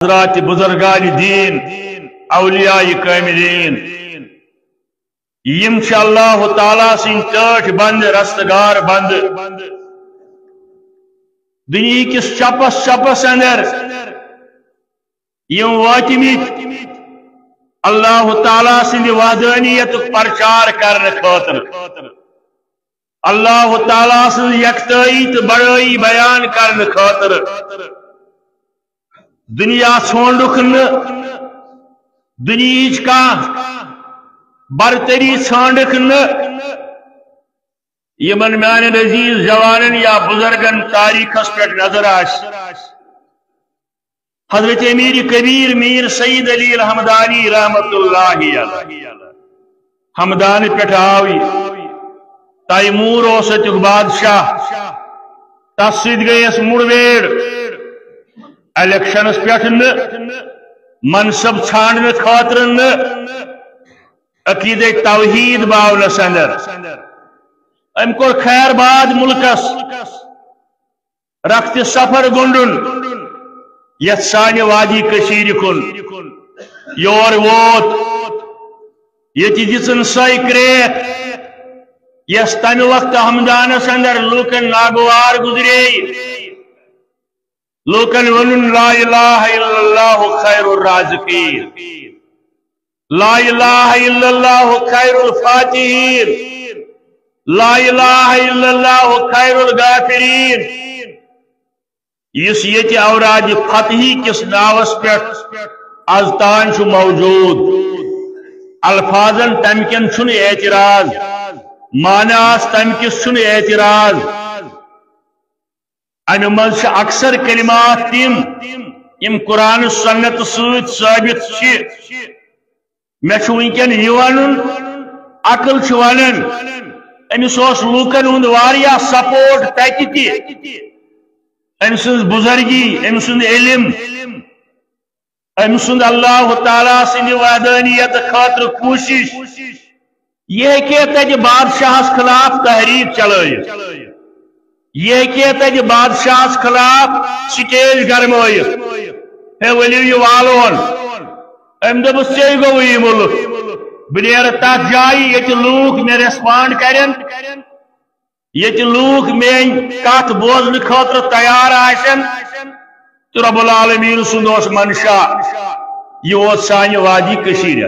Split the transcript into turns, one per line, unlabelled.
حضرات بزرگان دین اولیاء کاملین یم چھ اللہ تعالیٰ سن ٹاٹ بند رستگار بند دنیا کس چپس اندر یم واتمت اللہ تعالیٰ سن وحدانیت پرچار کرنے خاطر اللہ تعالیٰ سن یکتائی تو بڑائی بیان کرنے خاطر دنیا چھوڑک دنیا کا برتری ژھانڈک یمن میان عزیز جوانن یا بزرگن تاریخس پہ نظر آس حضرت امیر کبیر میر سید علی الحمدانی رحمت اللہ علیہ حمدان پہ آوی تیمور اوسط بادشاہ تس ست گیس مڑویڑ الیکشنس پہ منصب ژھانڈنے خاطر عقید توحید باونس اندر ام کور خیر باد ملکس رخت سفر گنڈن یت سانہ وادی کشیر کن یور ووت یہ دن سوئی کریک یس تمہ وقت حمدانس اندر لوکن ناگوار گزرے لوکن ون لا الہ الا اللہ خیر الرازقین لا الہ الا اللہ خیر الفاتحین لا الہ الا اللہ خیر الغافرین اس یہ اوراد فتحی کس ناوس پہ از تان موجود الفاظن تمکن چھن اعتراض معناس تمکس چھن اعتراض امہ مز اکثر کلمات تم یم قرآن سنت ست ثابت مے ونکن یہ ون عقل ونان امس لوکن ہند واریاہ سپورٹ تتہ ام سن بزرگی ام سن علم ام سن اللہ تعالیٰ سن وحدانیت خاطر کوشش یہ کہ تتہ بادشاہس خلاف تحریک چلائت یہ کہ تتہ بادشاہس خلاف سٹیج گرمائت ہے ولو یہ والون ام دس ے گو یہ ملک بہ نیر تک جائیں یت لوک مے ریسپانڈ کرن یت لوک میان کت بوزن خاطر تیار آسن تو رب العالمین سند منشا یہ سانہ وادی کشیر